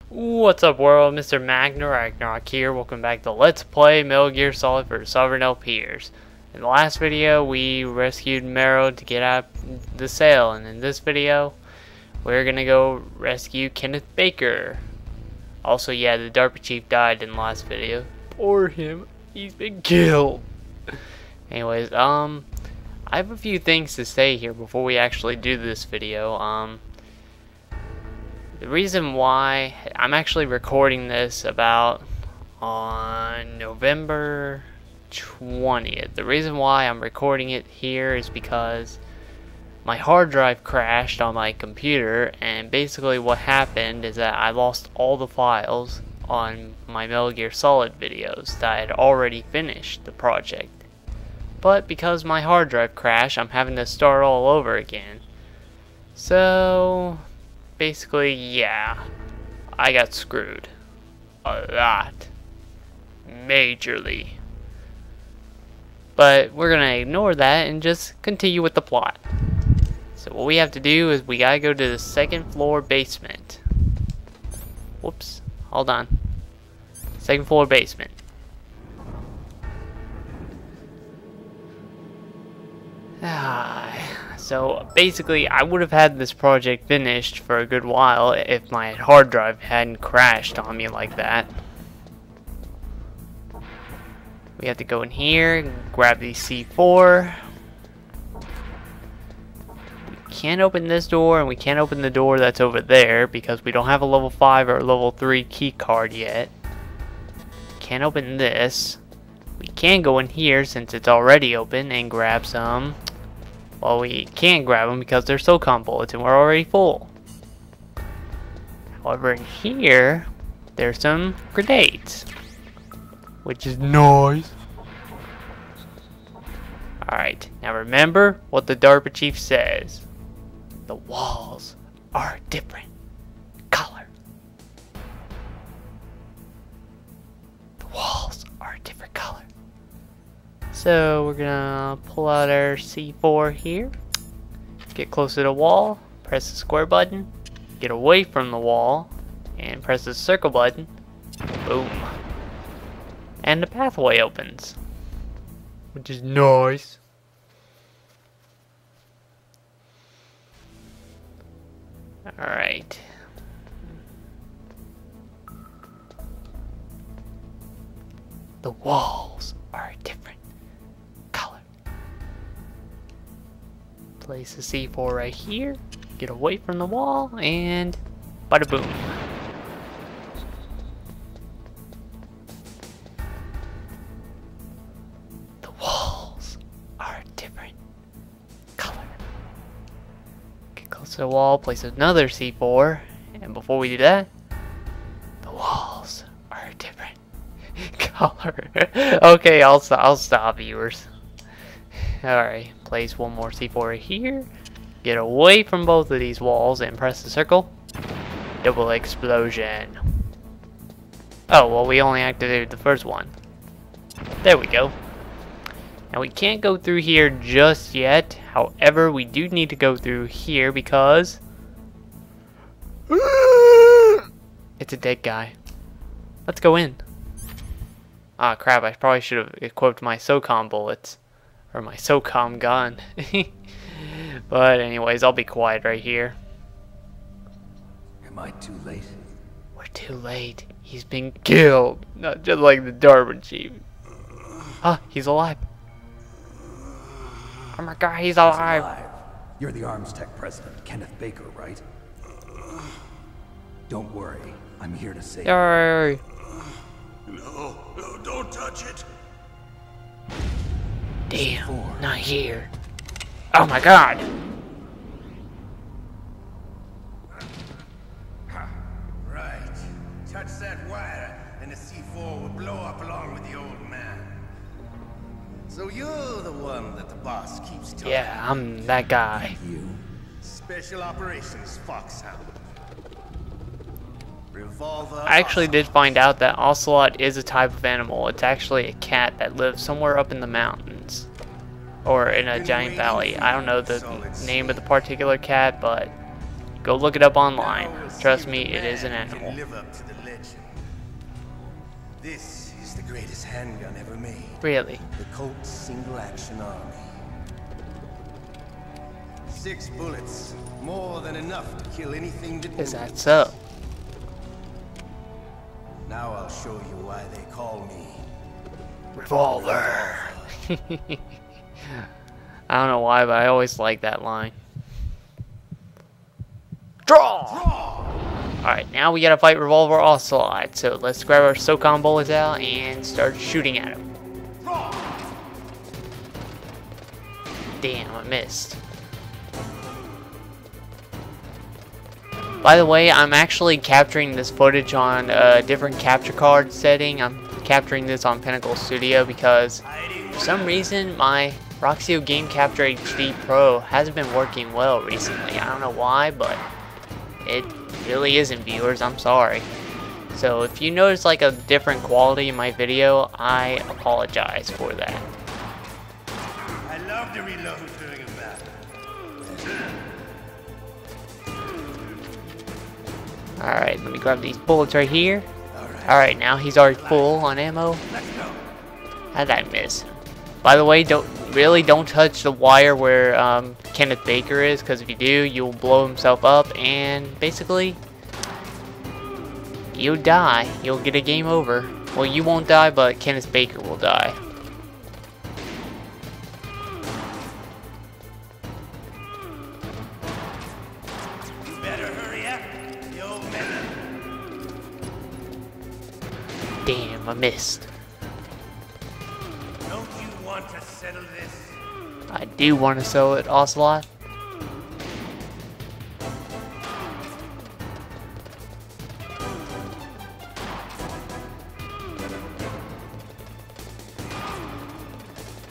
What's up world, MrMagnaRagnarok here. Welcome back to Let's Play Metal Gear Solid for Sovereign LPers. In the last video we rescued Mero to get out the sail, and in this video we're gonna go rescue Kenneth Baker. Also, yeah, the DARPA chief died in the last video. Poor him, he's been killed. Anyways, I have a few things to say here before we actually do this video. The reason why I'm actually recording this about on November 20th. The reason why I'm recording it here is because my hard drive crashed on my computer, and basically what happened is that I lost all the files on my Metal Gear Solid videos that I had already finished the project. But because my hard drive crashed, I'm having to start all over again. So basically, yeah, I got screwed. A lot. Majorly. But we're gonna ignore that and just continue with the plot. So what we have to do is we gotta go to the second floor basement. Whoops, hold on. Second floor basement. So basically I would have had this project finished for a good while if my hard drive hadn't crashed on me like that. We have to go in here, grab the C4. We can't open this door, and we can't open the door that's over there because we don't have a level 5 or level 3 key card yet. Can't open this. We can go in here since it's already open and grab some. Well, we can't grab them because they're SOCOM bullets and we're already full. However, in here, there's some grenades, which is nice. Alright, now remember what the DARPA chief says. The walls are a different color. The walls are a different color. So we're gonna pull out our C4 here, get close to the wall, press the square button, get away from the wall, and press the circle button. Boom. And the pathway opens, which is nice. Alright. The walls are different. Place the C4 right here, get away from the wall, and bada boom. The walls are a different color. Get close to the wall, place another C4, and before we do that, the walls are a different color. Okay, I'll stop, viewers. Alright, place one more C4 right here. Get away from both of these walls and press the circle. Double explosion. Oh, well, we only activated the first one. There we go. Now we can't go through here just yet. However, we do need to go through here because it's a dead guy. Let's go in. Ah, crap, I probably should have equipped my SOCOM bullets. Or my SOCOM gun. But anyways, I'll be quiet right here. Am I too late? We're too late. He's been killed. Not just like the DARPA chief. Ah, he's alive. Oh my god, he's alive. You're the Arms Tech president, Kenneth Baker, right? Don't worry. I'm here to save you. No, don't touch it. Damn, not here. Oh my god. Right. Touch that wire and the C4 will blow up along with the old man. So you're the one that the boss keeps talking. Yeah, I'm that guy. you. Special Operations Foxhound. Revolver. I actually did find out that Ocelot is a type of animal. It's actually a cat that lives somewhere up in the mountains. Or in a giant valley. I don't know the name of the particular cat, but Go look it up online. Now we'll see Trust if me, the it is an man can animal. live up to the legend. This is the greatest handgun ever made. Really? The Colt Single Action Army. 6 bullets, more than enough to kill anything that Is moves. that so? Now I'll show you why they call me Revolver. I don't know why, but I always like that line. Draw! Alright, now we gotta fight Revolver Ocelot. So let's grab our SOCOM bullets out and start shooting at him. Damn, I missed. By the way, I'm actually capturing this footage on a different capture card setting. I'm capturing this on Pinnacle Studio because for some reason my Roxio Game Capture HD Pro hasn't been working well recently. I don't know why, but it really isn't, viewers. I'm sorry. So if you notice like a different quality in my video, I apologize for that. I love to reload during a battle. Alright, let me grab these bullets right here. Alright, now he's already full on ammo. Let's go. How did I miss? By the way, don't touch the wire where Kenneth Baker is, because if you do, you'll blow himself up and basically you'll die. You'll get a game over. Well, you won't die, but Kenneth Baker will die. You better hurry up, the old man. Damn, I missed. Don't you want to settle this? I do want to sell it, Ocelot.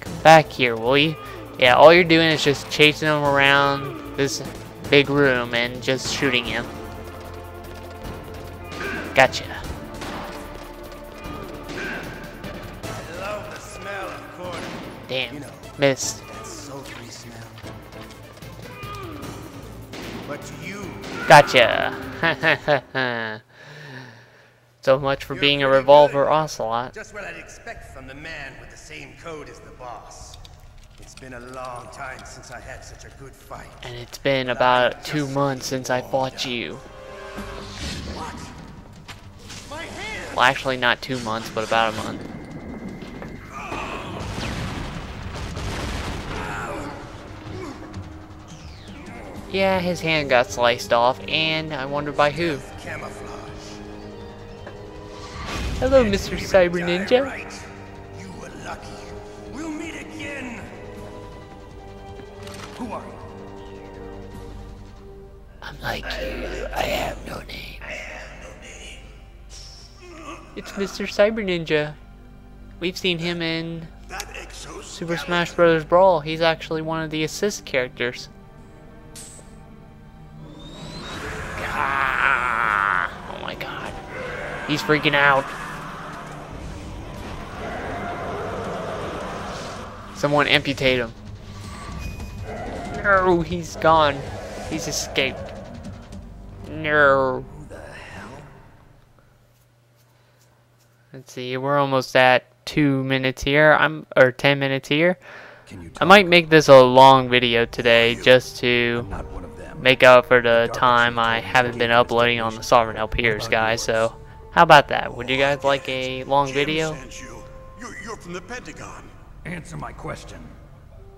Come back here, will you? Yeah, all you're doing is just chasing him around this big room and just shooting him. Gotcha. I love the smell of corn. Damn, You know, missed. that sultry smell. But to you, Gotcha. So much for You're being a pretty revolver good. ocelot. just what I'd expect from the man with the same code as the boss. It's been a long time since I had such a good fight. And it's been about 2 months since I fought you. What? My hand! Well, actually not 2 months, but about a month. Yeah, his hand got sliced off, and I wonder by who. Camouflage. Hello, Mr. Cyber Die Ninja. right. You were lucky. We'll meet again. Who are you? I'm like you. I have no name. It's Mr. Cyber Ninja. We've seen him in Super Smash Bros. Brawl. He's actually one of the assist characters. Ah, oh my god. He's freaking out. Someone amputate him. No, he's gone. He's escaped. No. Who the hell? Let's see, we're almost at 2 minutes here. Or 10 minutes here. Can you I might make this a long video today just to I'm not one of them. make up for the time I haven't been uploading on the Sovereign LPers, guys. So, how about that? Would you guys like a long video? You're from the Pentagon. Answer my question.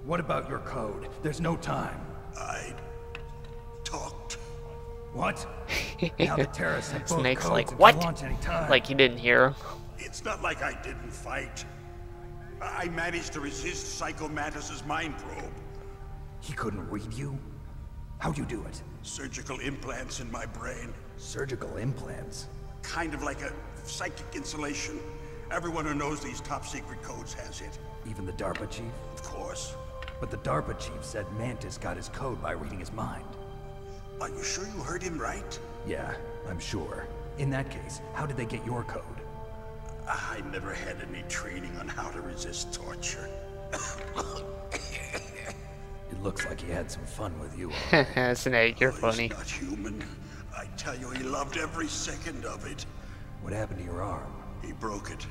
What about your code? There's no time. I talked. What? Now the terrorists have both Snake's codes like, and what? can launch any time. Like you didn't hear him. It's not like I didn't fight. I managed to resist Psycho Mantis's mind probe. He couldn't read you? How'd you do it? Surgical implants in my brain. Surgical implants. Kind of like a psychic insulation. Everyone who knows these top secret codes has it. Even the DARPA chief? Of course. But the DARPA chief said Mantis got his code by reading his mind. Are you sure you heard him right? Yeah, I'm sure. In that case, how did they get your code? I never had any training on how to resist torture. It Looks like he had some fun with you. Snake, you're He's funny. not human. I tell you, he loved every second of it. What happened to your arm? He broke it.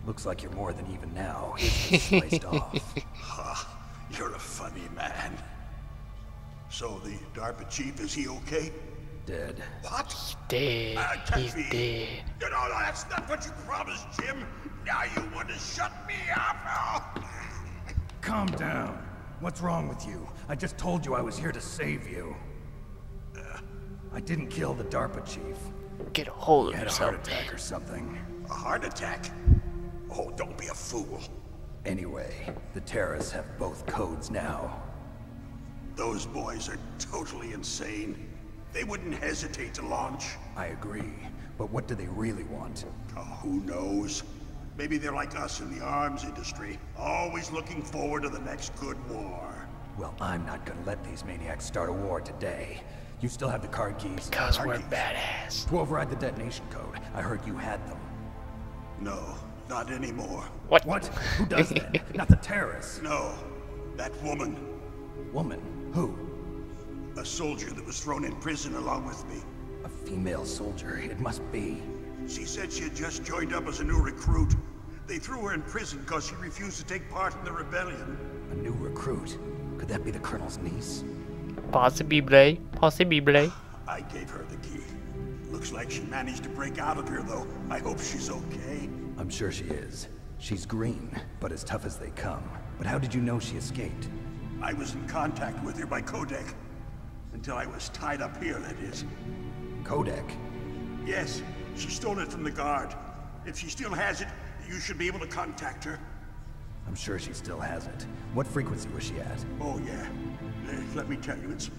Looks like you're more than even now. It's sliced off. Ha! You're a funny man. So the DARPA chief, is he okay? Dead. What? Dead. Can't He's be. dead. You know, that's not what you promised, Jim. Now you want to shut me up. Oh. Calm down. What's wrong with you? I just told you I was here to save you. I didn't kill the DARPA chief. Get a hold He of had a yourself, heart attack or something. A heart attack? Oh, don't be a fool. Anyway, the terrorists have both codes now. Those boys are totally insane. They wouldn't hesitate to launch. I agree, but what do they really want? Oh, who knows? Maybe they're like us in the arms industry, always looking forward to the next good war. Well, I'm not gonna let these maniacs start a war today. You still have the card keys? Cause we're badass. To override the detonation code. I heard you had them. No, not anymore. What? What? Who does that? Not the terrorists. No, that woman. Woman? Who? A soldier that was thrown in prison along with me. A female soldier. It must be. She said she had just joined up as a new recruit. They threw her in prison because she refused to take part in the rebellion. A new recruit. Could that be the colonel's niece? Possibly. Possibly. I gave her the key. Looks like she managed to break out of here, though. I hope she's okay. I'm sure she is. She's green, but as tough as they come. But how did you know she escaped? I was in contact with her by codec. Until I was tied up here, that is. Codec? Yes, she stole it from the guard. If she still has it, you should be able to contact her. I'm sure she still has it. What frequency was she at? Oh, yeah. Let me tell you, it's...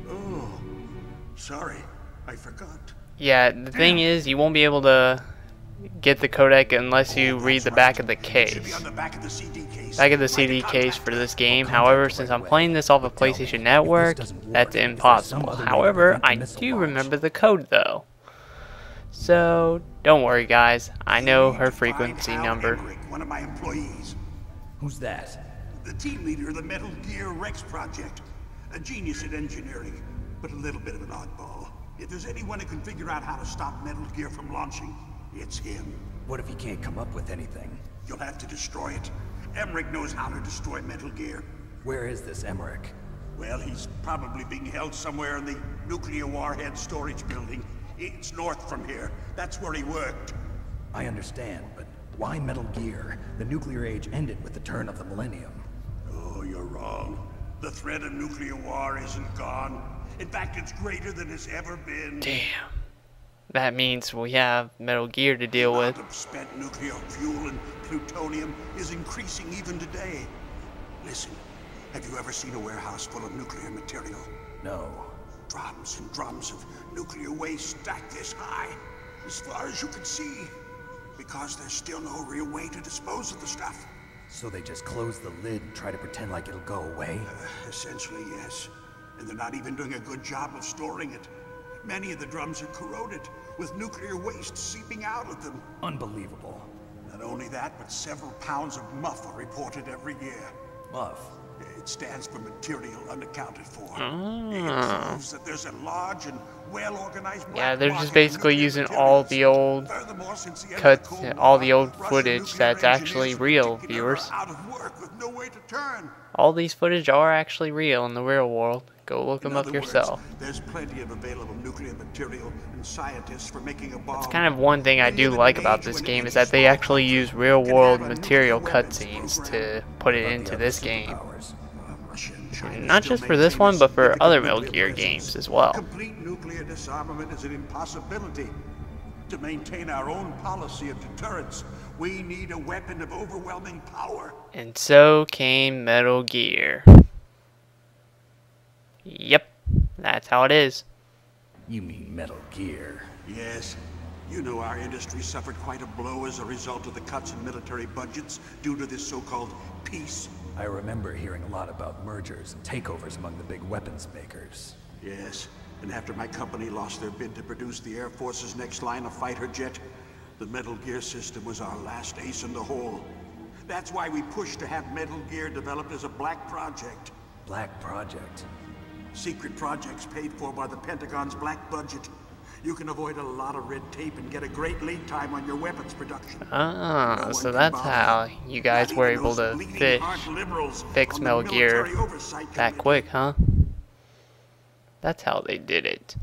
Oh, sorry. I forgot. Yeah, the thing is, you won't be able to get the codec unless you read the back of the It should be case. on the back of the CD case. Back of the Like a CD case contact for her. this game. However, since I'm playing this off of PlayStation Network, that's impossible. However, I do remember the code though. So, don't worry guys, I know her frequency number. Emmerich, one of my employees. Who's that? The team leader of the Metal Gear Rex project. A genius at engineering, but a little bit of an oddball. If there's anyone who can figure out how to stop Metal Gear from launching, it's him. What if he can't come up with anything? You'll have to destroy it. Emmerich knows how to destroy Metal Gear. Where is this Emmerich? Well, he's probably being held somewhere in the nuclear warhead storage building. It's north from here. That's where he worked. I understand, but why Metal Gear? The nuclear age ended with the turn of the millennium. Oh, you're wrong. The threat of nuclear war isn't gone. In fact, it's greater than it's ever been. Damn. That means we have Metal Gear to deal with. The amount of spent nuclear fuel and plutonium is increasing even today. Listen, have you ever seen a warehouse full of nuclear material? No. Drums and drums of nuclear waste stacked this high, as far as you can see. Because there's still no real way to dispose of the stuff. So they just close the lid and try to pretend like it'll go away? Essentially, yes. And they're not even doing a good job of storing it. Many of the drums are corroded, with nuclear waste seeping out of them. Unbelievable. Not only that, but several pounds of MUF are reported every year. MUF? It stands for material unaccounted for. It proves that there's a large and well-organized Yeah, black they're market just for basically nuclear using all the old Furthermore, since the end of cuts, the Cold all War, the old Russian footage nuclear that's actually engineers in real, particular viewers. are out of work with no way to turn. All these footage are actually real in the real world. Go look them In up other words, yourself. there's plenty of available nuclear material and scientists for making a bomb. It's kind of one thing I do like about this game is that they actually use real world material cutscenes to put it into this game. Not just for this one, but for other Metal Gear games as well. Complete nuclear disarmament is an impossibility. To maintain our own policy of deterrence, we need a weapon of overwhelming power. And so came Metal Gear. Yep, that's how it is. You mean Metal Gear? Yes. You know our industry suffered quite a blow as a result of the cuts in military budgets due to this so-called peace. I remember hearing a lot about mergers and takeovers among the big weapons makers. Yes, and after my company lost their bid to produce the Air Force's next line of fighter jet, the Metal Gear system was our last ace in the hole. That's why we pushed to have Metal Gear developed as a black project. Black Project. Secret projects paid for by the Pentagon's black budget. You can avoid a lot of red tape and get a great lead time on your weapons production. Ah, so that's how you guys were able to fix Metal Gear that quick, huh? That's how they did it.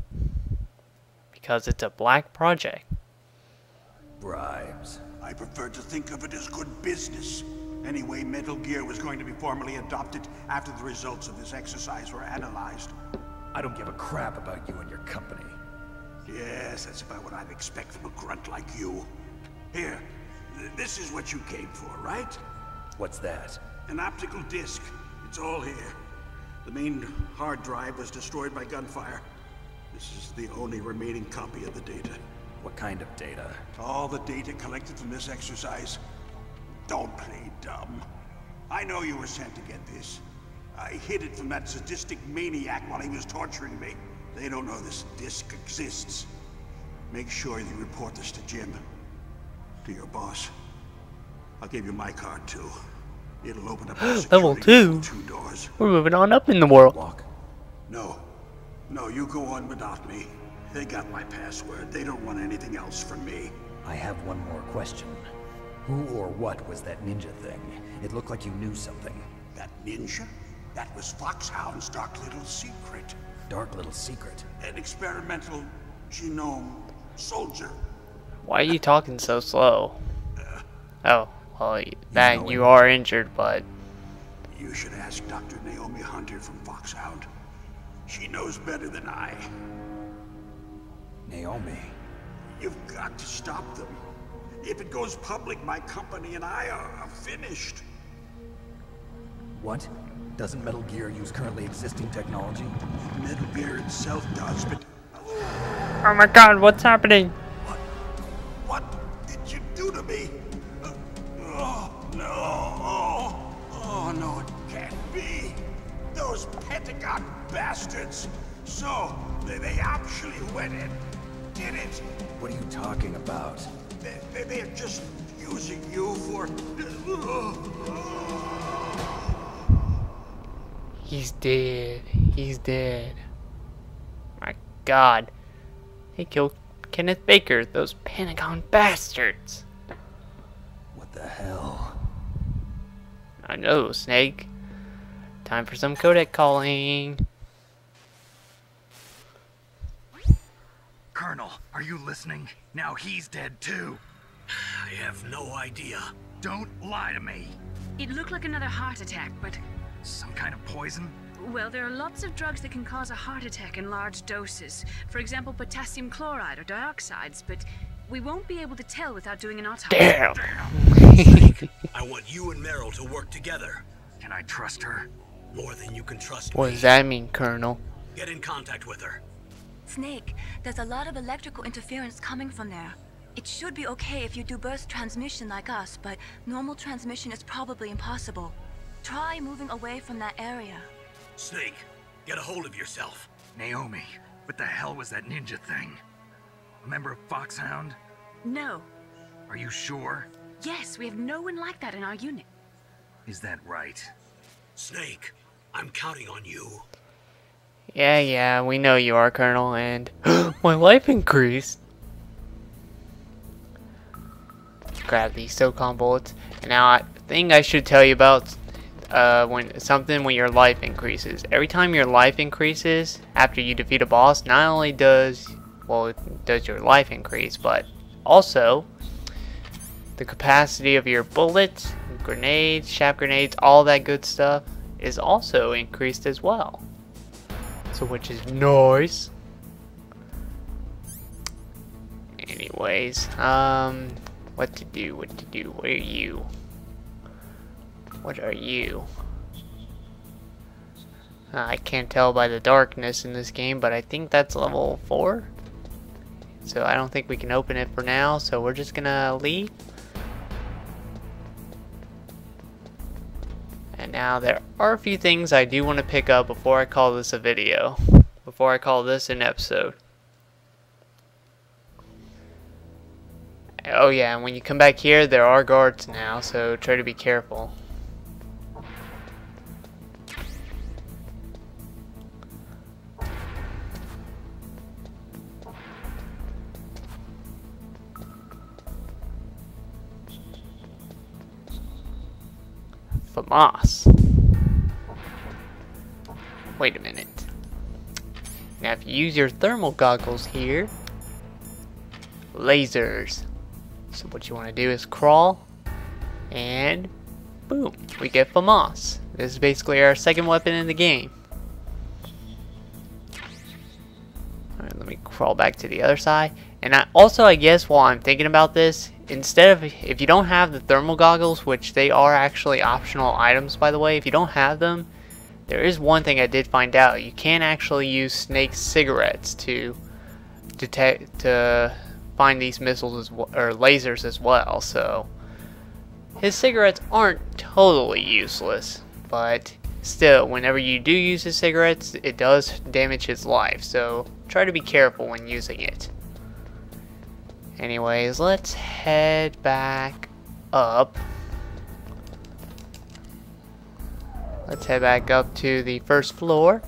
Because it's a black project. Bribes. I prefer to think of it as good business. Anyway, Metal Gear was going to be formally adopted after the results of this exercise were analyzed. I don't give a crap about you and your company. Yes, that's about what I'd expect from a grunt like you. Here, this is what you came for, right? What's that? An optical disc. It's all here. The main hard drive was destroyed by gunfire. This is the only remaining copy of the data. What kind of data? All the data collected from this exercise. Don't play dumb. I know you were sent to get this. I hid it from that sadistic maniac while he was torturing me. They don't know this disc exists. Make sure you report this to Jim. To your boss. I'll give you my card too. It'll open up Level 2? 2 doors. We're moving on up in the world. Walk. No. No, you go on without me. They got my password. They don't want anything else from me. I have one more question. Who or what was that ninja thing? It looked like you knew something. That ninja? That was Foxhound's dark little secret. Dark little secret? An experimental genome soldier. Why are you talking so slow? Oh, well, that know you him. are injured, but You should ask Dr. Naomi Hunter from Foxhound. She knows better than I. Naomi. You've got to stop them. If it goes public, my company and I are finished. What? Doesn't Metal Gear use currently existing technology? Metal Gear itself does, but... oh my god, what's happening? What did you do to me? Oh, no. Oh, no, it can't be. Those Pentagon bastards. So, they actually went and did it. What are you talking about? They're just using you for... He's dead. He's dead. My god. They killed Kenneth Baker, those Pentagon bastards. What the hell? I know, Snake. Time for some codec calling. Colonel, are you listening? Now he's dead too. I have no idea. Don't lie to me. It looked like another heart attack, but... Some kind of poison? well, there are lots of drugs that can cause a heart attack in large doses. For example, potassium chloride or dioxides, but we won't be able to tell without doing an autopsy. Damn! I want you and Meryl to work together. Can I trust her? More than you can trust What me. does that mean, Colonel? Get in contact with her. Snake, there's a lot of electrical interference coming from there. It should be okay if you do burst transmission like us, but normal transmission is probably impossible. Try moving away from that area. Snake, get a hold of yourself. Naomi, what the hell was that ninja thing? A member of Foxhound? No. Are you sure? Yes, we have no one like that in our unit. Is that right? Snake, I'm counting on you. Yeah, we know you are, Colonel, and my life increased. Grab these SOCOM bullets. And now, the thing I should tell you about when your life increases. Every time your life increases after you defeat a boss, not only does your life increase, but also the capacity of your bullets, grenades, shaft grenades, all that good stuff is also increased as well. So, which is nice. Anyways, what to do? What are you? What are you? I can't tell by the darkness in this game, but I think that's level 4. So I don't think we can open it for now, so we're just gonna leave. And now there are a few things I do want to pick up before I call this a video. Before I call this an episode. Oh yeah, and when you come back here, there are guards now, so try to be careful. FAMAS. Wait a minute. Now if you use your thermal goggles here, lasers. So what you want to do is crawl, and boom, we get FAMAS. This is basically our second weapon in the game. Alright, let me crawl back to the other side. And I guess while I'm thinking about this, instead of, if you don't have the thermal goggles, which they are actually optional items by the way, if you don't have them, there is one thing I did find out. You can actually use Snake's cigarettes to find these missiles or lasers as well. So his cigarettes aren't totally useless, but still, whenever you do use his cigarettes, it does damage his life. So try to be careful when using it. Anyways, let's head back up. Let's head back up to the first floor.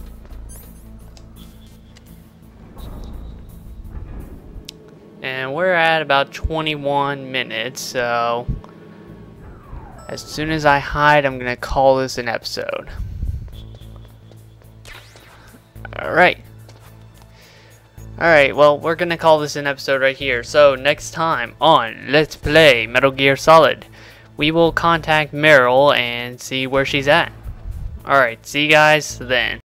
And we're at about 21 minutes, so as soon as I hide, I'm gonna call this an episode. Alright, well, we're gonna call this an episode right here. So next time on Let's Play Metal Gear Solid, we will contact Meryl and see where she's at. Alright, see you guys then.